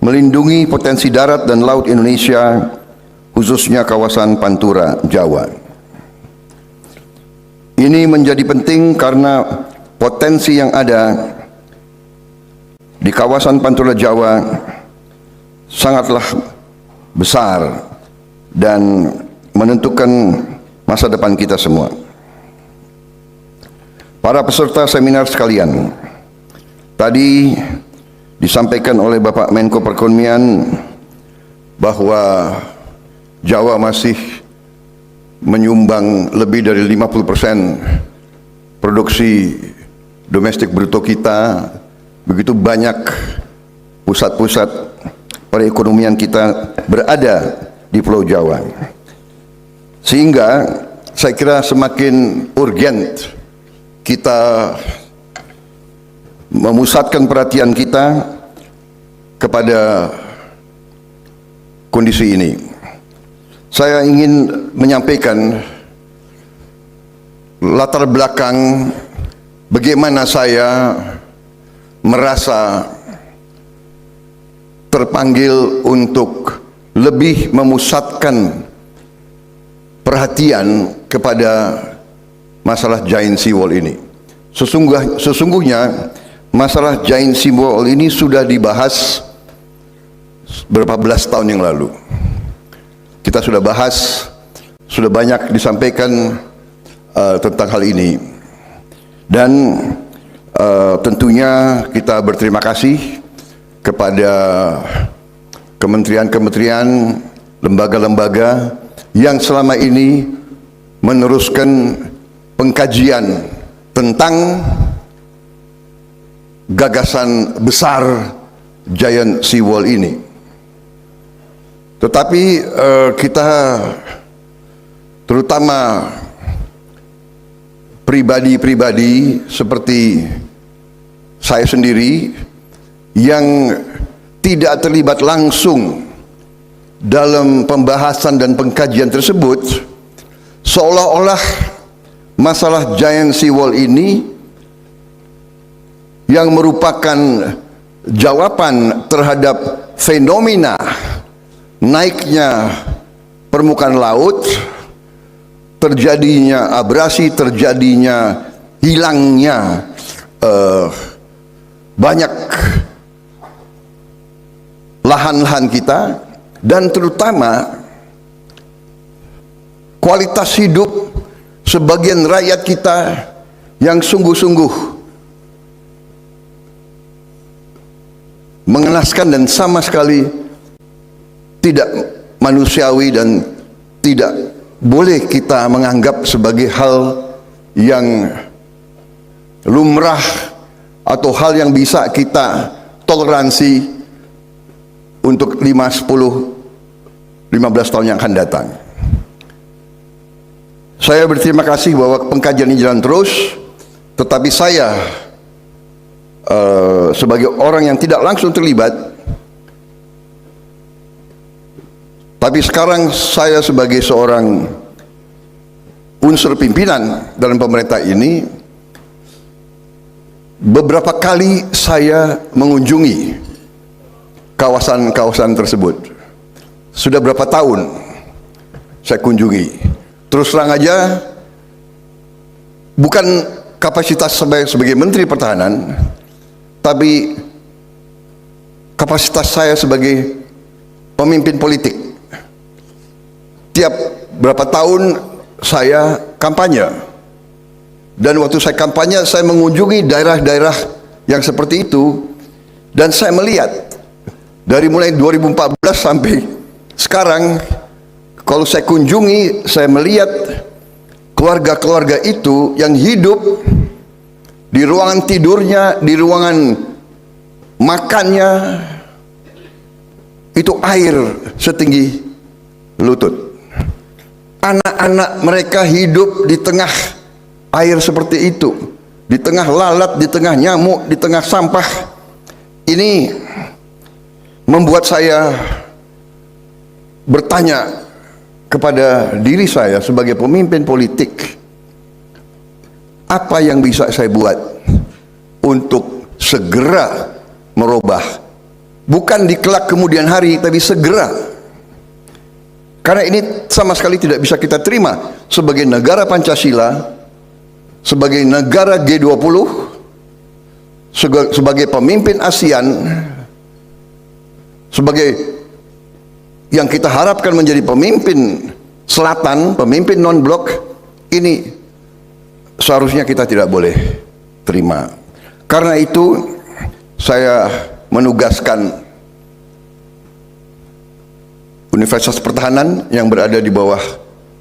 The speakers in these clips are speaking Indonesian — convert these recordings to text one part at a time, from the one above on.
melindungi potensi darat dan laut Indonesia, khususnya kawasan Pantura, Jawa. Ini menjadi penting karena potensi yang ada di kawasan Pantura, Jawa sangatlah besar dan menentukan masa depan kita semua. Para peserta seminar sekalian, tadi disampaikan oleh Bapak Menko Perekonomian bahwa Jawa masih menyumbang lebih dari 50% produksi domestik bruto kita. Begitu banyak pusat-pusat perekonomian kita berada di Pulau Jawa, sehingga saya kira semakin urgent kita memusatkan perhatian kita kepada kondisi ini. Saya ingin menyampaikan latar belakang bagaimana saya merasa terpanggil untuk lebih memusatkan perhatian kepada masalah Giant Seawall ini. Sesungguhnya masalah Giant Seawall ini sudah dibahas berapa belas tahun yang lalu. Kita sudah bahas, sudah banyak disampaikan tentang hal ini, dan tentunya kita berterima kasih kepada kementerian-kementerian, lembaga-lembaga yang selama ini meneruskan pengkajian tentang gagasan besar Giant Seawall ini. Tetapi kita, terutama pribadi-pribadi seperti saya sendiri yang tidak terlibat langsung dalam pembahasan dan pengkajian tersebut, seolah-olah masalah Giant Seawall ini yang merupakan jawaban terhadap fenomena naiknya permukaan laut, terjadinya abrasi, terjadinya hilangnya banyak lahan-lahan kita, dan terutama kualitas hidup sebagian rakyat kita yang sungguh-sungguh mengenaskan dan sama sekali tidak manusiawi dan tidak boleh kita menganggap sebagai hal yang lumrah atau hal yang bisa kita toleransi untuk 5, 10, 15 tahun yang akan datang. Saya berterima kasih bahwa pengkajian ini jalan terus, tetapi saya sebagai orang yang tidak langsung terlibat, tapi sekarang saya sebagai seorang unsur pimpinan dalam pemerintah ini, beberapa kali saya mengunjungi kawasan-kawasan tersebut. Sudah berapa tahun saya kunjungi. Terus terang aja, bukan kapasitas sebagai Menteri Pertahanan, tapi kapasitas saya sebagai pemimpin politik. Tiap berapa tahun saya kampanye, dan waktu saya kampanye saya mengunjungi daerah-daerah yang seperti itu, dan saya melihat dari mulai 2014 sampai sekarang, kalau saya kunjungi, saya melihat keluarga-keluarga itu yang hidup di ruangan tidurnya, di ruangan makannya, itu air setinggi lutut. Anak-anak mereka hidup di tengah air seperti itu, di tengah lalat, di tengah nyamuk, di tengah sampah. Ini membuat saya bertanya kepada diri saya sebagai pemimpin politik, apa yang bisa saya buat untuk segera merubah bukan di kelak kemudian hari, tapi segera. Karena ini sama sekali tidak bisa kita terima sebagai negara Pancasila, sebagai negara G20, sebagai pemimpin ASEAN, sebagai yang kita harapkan menjadi pemimpin selatan, pemimpin non-blok, ini seharusnya kita tidak boleh terima. Karena itu saya menugaskan Universitas Pertahanan yang berada di bawah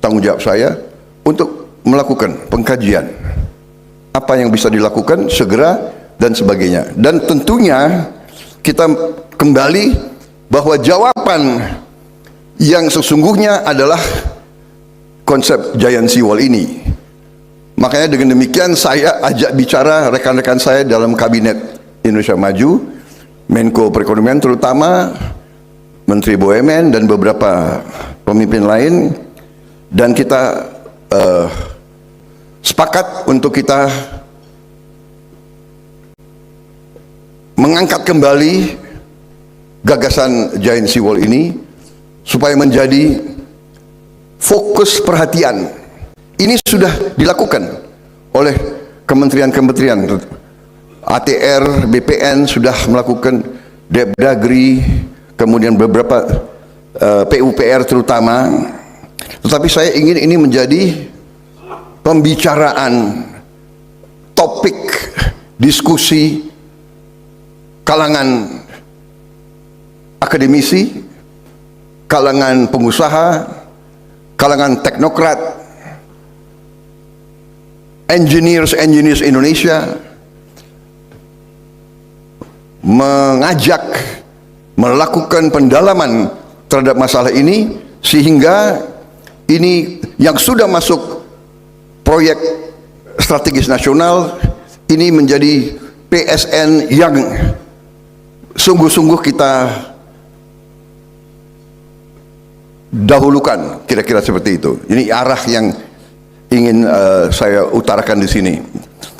tanggung jawab saya untuk melakukan pengkajian apa yang bisa dilakukan segera dan sebagainya. Dan tentunya kita kembali bahwa jawaban yang sesungguhnya adalah konsep Giant Sea Wall ini. Makanya dengan demikian saya ajak bicara rekan-rekan saya dalam Kabinet Indonesia Maju, Menko Perekonomian terutama, Menteri BUMN dan beberapa pemimpin lain, dan kita sepakat untuk kita mengangkat kembali gagasan Giant Sea Wall ini supaya menjadi fokus perhatian. Ini sudah dilakukan oleh kementerian-kementerian, ATR, BPN sudah melakukan, Depdagri, kemudian beberapa PUPR terutama. Tetapi saya ingin ini menjadi pembicaraan, topik diskusi kalangan akademisi, kalangan pengusaha, kalangan teknokrat, engineers Indonesia, mengajak melakukan pendalaman terhadap masalah ini, sehingga ini yang sudah masuk proyek strategis nasional ini menjadi PSN yang sungguh-sungguh kita dahulukan, kira-kira seperti itu. Ini arah yang ingin saya utarakan di sini.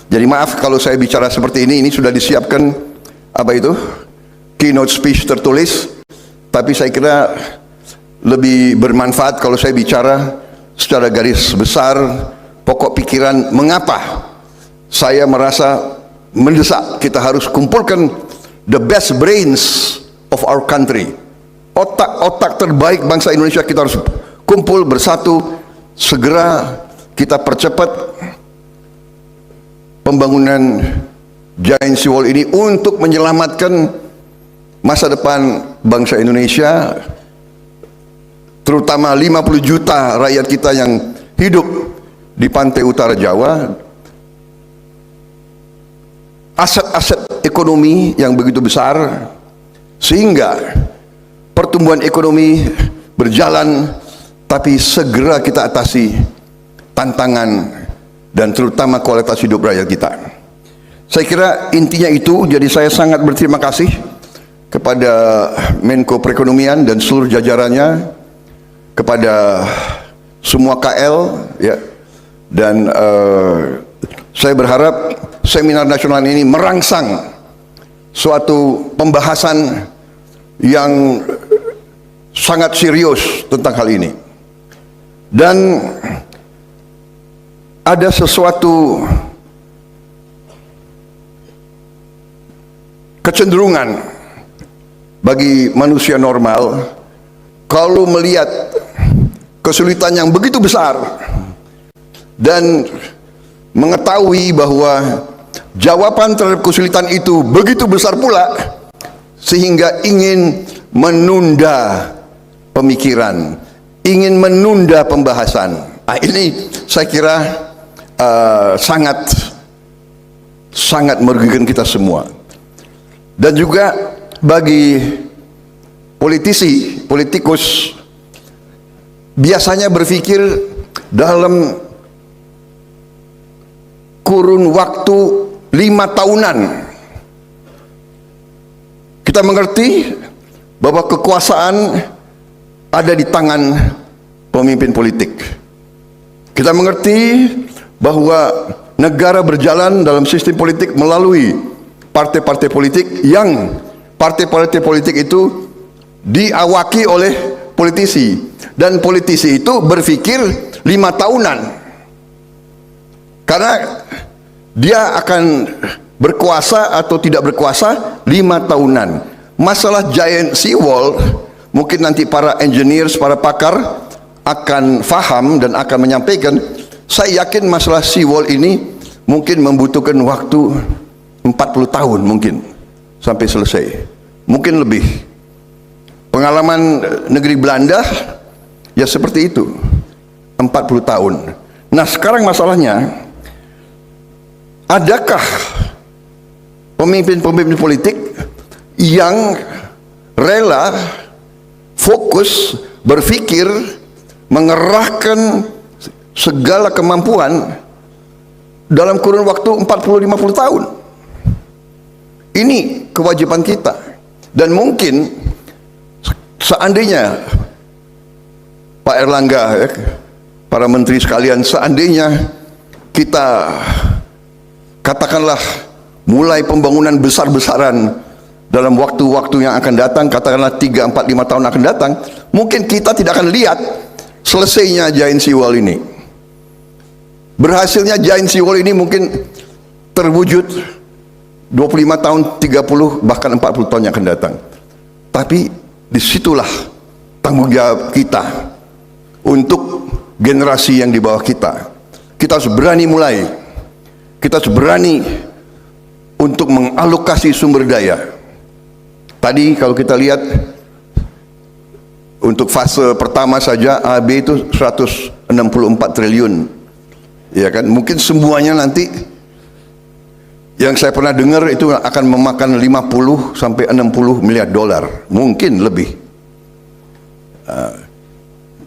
Jadi maaf kalau saya bicara seperti ini sudah disiapkan apa itu keynote speech tertulis, tapi saya kira lebih bermanfaat kalau saya bicara secara garis besar pokok pikiran mengapa saya merasa mendesak kita harus kumpulkan the best brains of our country, otak-otak terbaik bangsa Indonesia kita harus kumpul bersatu, segera kita percepat pembangunan Giant Sea Wall ini untuk menyelamatkan masa depan bangsa Indonesia, terutama 50 juta rakyat kita yang hidup di pantai utara Jawa, aset-aset ekonomi yang begitu besar, sehingga pertumbuhan ekonomi berjalan, tapi segera kita atasi tantangan dan terutama kualitas hidup rakyat kita. Saya kira intinya itu. Jadi saya sangat berterima kasih kepada Menko Perekonomian dan seluruh jajarannya, kepada semua KL ya, dan saya berharap seminar nasional ini merangsang suatu pembahasan yang sangat serius tentang hal ini. Dan ada sesuatu kecenderungan bagi manusia normal kalau melihat kesulitan yang begitu besar dan mengetahui bahwa jawaban terhadap kesulitan itu begitu besar pula, sehingga ingin menunda pemikiran, ingin menunda pembahasan. Nah, ini saya kira sangat merugikan kita semua. Dan juga bagi politikus biasanya berpikir dalam kurun waktu 5 tahunan. Kita mengerti bahwa kekuasaan ada di tangan pemimpin politik. Kita mengerti bahwa negara berjalan dalam sistem politik melalui partai-partai politik yang partai-partai politik itu diawaki oleh politisi, dan politisi itu berpikir 5 tahunan karena dia akan berkuasa atau tidak berkuasa 5 tahunan. Masalah giant seawall mungkin nanti para engineers, para pakar akan faham dan akan menyampaikan. Saya yakin masalah seawall ini mungkin membutuhkan waktu 40 tahun mungkin sampai selesai, mungkin lebih. Pengalaman negeri Belanda ya seperti itu, 40 tahun. Nah sekarang masalahnya, adakah pemimpin-pemimpin politik yang rela fokus berpikir mengerahkan segala kemampuan dalam kurun waktu 40-50 tahun? Ini kewajiban kita. Dan mungkin seandainya Pak Erlangga, ya, para menteri sekalian, seandainya kita katakanlah mulai pembangunan besar-besaran dalam waktu-waktu yang akan datang, katakanlah 3, 4, 5 tahun akan datang, mungkin kita tidak akan lihat selesainya giant seawall ini. Berhasilnya giant seawall ini mungkin terwujud 25 tahun, 30, bahkan 40 tahun yang akan datang. Tapi disitulah tanggung jawab kita untuk generasi yang di bawah kita. Kita harus berani mulai, kita harus berani untuk mengalokasi sumber daya. Tadi kalau kita lihat untuk fase pertama saja AB itu 164 triliun, ya kan? Mungkin semuanya nanti yang saya pernah dengar itu akan memakan 50 sampai 60 miliar dolar, mungkin lebih.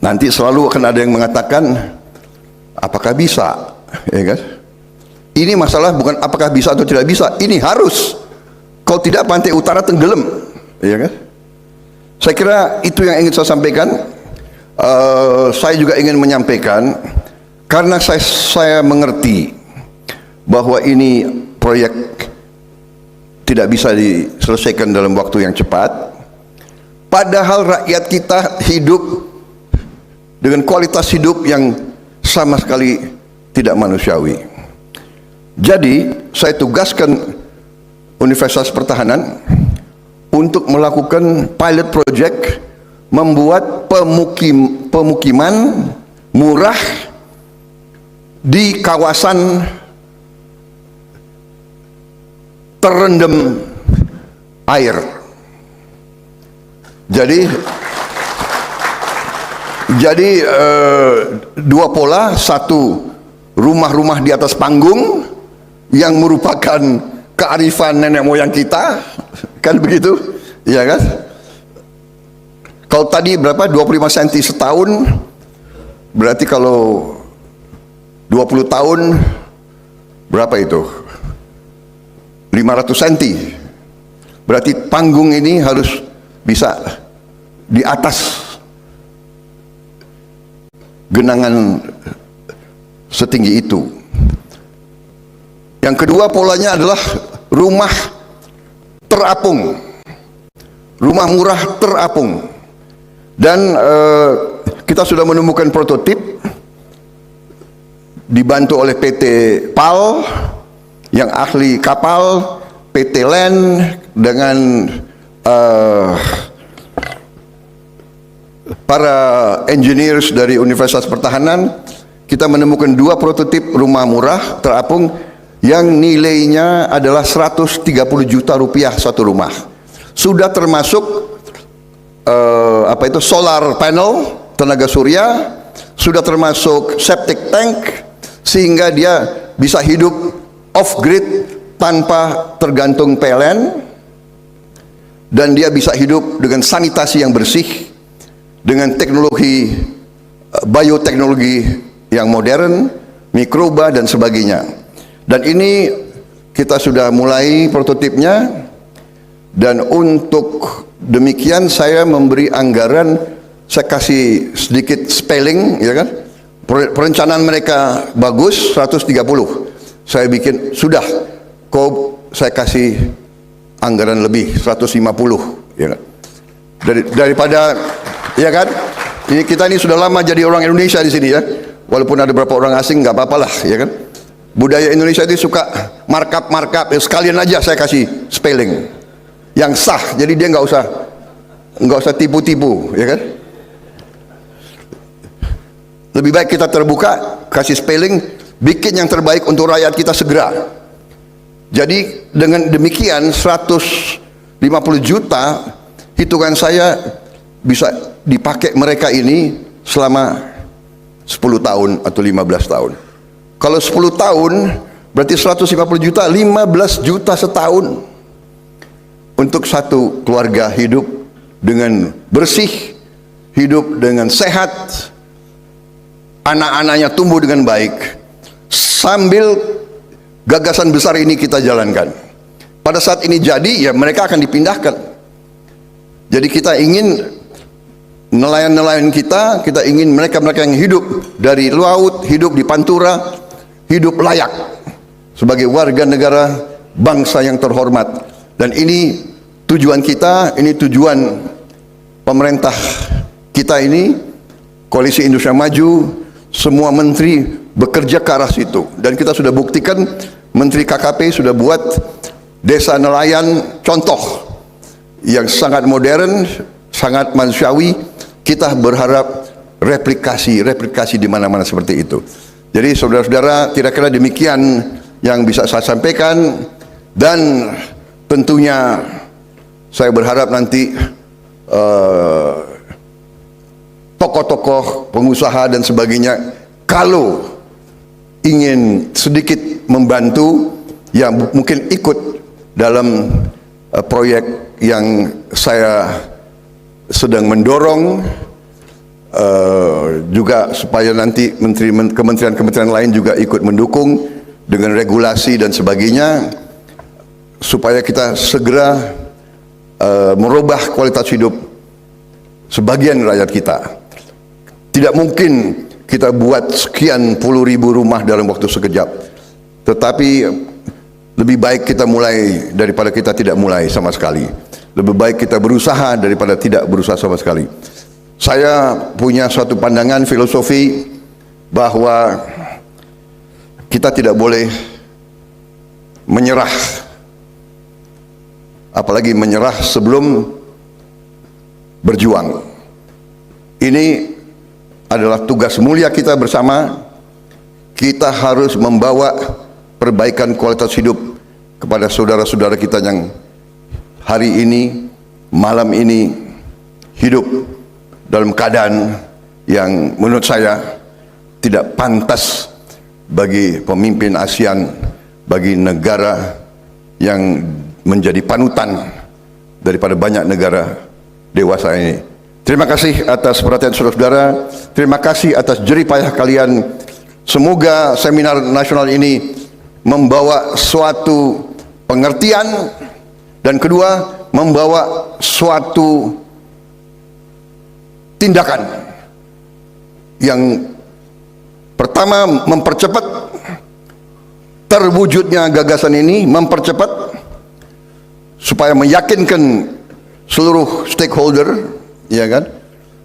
Nanti selalu akan ada yang mengatakan apakah bisa, ya kan? Ini masalah bukan apakah bisa atau tidak bisa, ini harus. Kalau tidak pantai utara tenggelam, ya kan? Saya kira itu yang ingin saya sampaikan. Saya juga ingin menyampaikan karena saya mengerti bahwa ini proyek tidak bisa diselesaikan dalam waktu yang cepat. Padahal rakyat kita hidup dengan kualitas hidup yang sama sekali tidak manusiawi. Jadi saya tugaskan Universitas Pertahanan untuk melakukan pilot project membuat pemukiman murah di kawasan terendam air. Jadi dua pola, satu rumah-rumah di atas panggung yang merupakan kearifan nenek moyang kita, kan begitu, ya kan? Kalau tadi berapa, 25 cm setahun, berarti kalau 20 tahun berapa itu? 500 cm. Berarti panggung ini harus bisa di atas genangan setinggi itu. Yang kedua polanya adalah rumah terapung, rumah murah terapung. Dan kita sudah menemukan prototip dibantu oleh PT PAL yang ahli kapal, PT LAN dengan para engineers dari Universitas Pertahanan. Kita menemukan dua prototip rumah murah terapung yang nilainya adalah 130 juta rupiah satu rumah. Sudah termasuk solar panel, tenaga surya, sudah termasuk septic tank, sehingga dia bisa hidup off grid tanpa tergantung PLN, dan dia bisa hidup dengan sanitasi yang bersih, dengan teknologi bioteknologi yang modern, mikroba dan sebagainya. Dan ini kita sudah mulai prototipnya, dan untuk demikian saya memberi anggaran, saya kasih sedikit spelling, ya kan? Perencanaan mereka bagus, 130. Saya bikin, sudah, saya kasih anggaran lebih 150, ya kan? Daripada, ya kan? Kita ini sudah lama jadi orang Indonesia di sini, ya. Walaupun ada beberapa orang asing, nggak apa-apalah, ya kan? Budaya Indonesia itu suka markup, ya, sekalian aja saya kasih spelling yang sah, jadi dia nggak usah tipu-tipu, ya kan? Lebih baik kita terbuka, kasih spelling, bikin yang terbaik untuk rakyat kita segera. Jadi dengan demikian 150 juta hitungan saya bisa dipakai mereka ini selama 10 tahun atau 15 tahun. Kalau 10 tahun berarti 150 juta, 15 juta setahun untuk satu keluarga hidup dengan bersih, hidup dengan sehat, anak-anaknya tumbuh dengan baik, sambil gagasan besar ini kita jalankan. Pada saat ini jadi, ya mereka akan dipindahkan. Jadi kita ingin nelayan-nelayan kita ingin mereka-mereka yang hidup dari laut, hidup di pantura, hidup layak sebagai warga negara bangsa yang terhormat. Dan ini tujuan kita, ini tujuan pemerintah kita ini, Koalisi Indonesia Maju. Semua menteri bekerja ke arah situ, dan kita sudah buktikan. Menteri KKP sudah buat desa nelayan contoh yang sangat modern, sangat manusiawi. Kita berharap replikasi di mana-mana seperti itu. Jadi saudara-saudara, kira-kira demikian yang bisa saya sampaikan, dan tentunya saya berharap nanti tokoh-tokoh, pengusaha dan sebagainya, kalau ingin sedikit membantu, ya mungkin ikut dalam proyek yang saya sedang mendorong, juga supaya nanti kementerian-kementerian lain juga ikut mendukung dengan regulasi dan sebagainya, supaya kita segera merubah kualitas hidup sebagian rakyat kita. Tidak mungkin kita buat sekian puluh ribu rumah dalam waktu sekejap, tetapi lebih baik kita mulai daripada kita tidak mulai sama sekali. Lebih baik kita berusaha daripada tidak berusaha sama sekali. Saya punya suatu pandangan filosofi bahwa kita tidak boleh menyerah, apalagi menyerah sebelum berjuang. Ini adalah tugas mulia kita bersama. Kita harus membawa perbaikan kualitas hidup kepada saudara-saudara kita yang hari ini, malam ini hidup dalam keadaan yang menurut saya tidak pantas bagi pemimpin ASEAN, bagi negara yang menjadi panutan daripada banyak negara dewasa ini. Terima kasih atas perhatian saudara-saudara. Terima kasih atas jerih payah kalian. Semoga seminar nasional ini membawa suatu pengertian, dan kedua, membawa suatu tindakan yang pertama mempercepat terwujudnya gagasan ini, mempercepat supaya meyakinkan seluruh stakeholder, ya kan,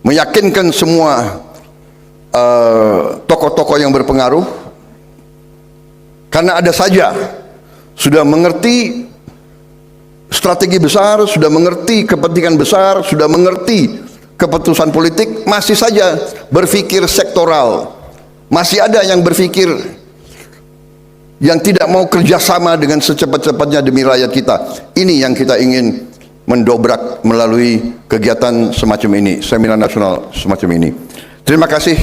meyakinkan semua tokoh-tokoh yang berpengaruh, karena ada saja sudah mengerti strategi besar, sudah mengerti kepentingan besar, sudah mengerti keputusan politik, masih saja berpikir sektoral, masih ada yang berpikir yang tidak mau kerjasama dengan secepat-cepatnya demi rakyat kita. Ini yang kita ingin mendobrak melalui kegiatan semacam ini, seminar nasional semacam ini. Terima kasih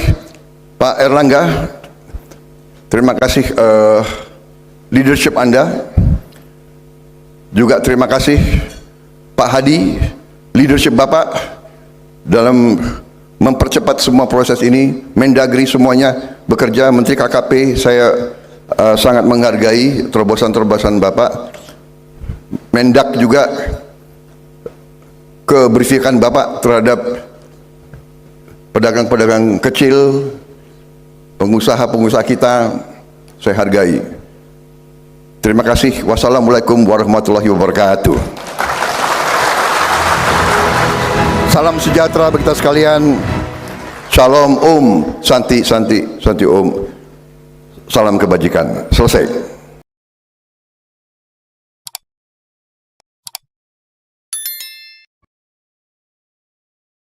Pak Erlangga, terima kasih leadership Anda, juga terima kasih Pak Hadi, leadership Bapak dalam mempercepat semua proses ini. Mendagri semuanya bekerja, Menteri KKP saya sangat menghargai terobosan-terobosan Bapak. Mendak juga keberpihakan Bapak terhadap pedagang-pedagang kecil, pengusaha-pengusaha kita, saya hargai. Terima kasih. Wassalamualaikum warahmatullahi wabarakatuh. Salam sejahtera bagi kita sekalian. Shalom Om, Santi Om. Salam kebajikan. Selesai.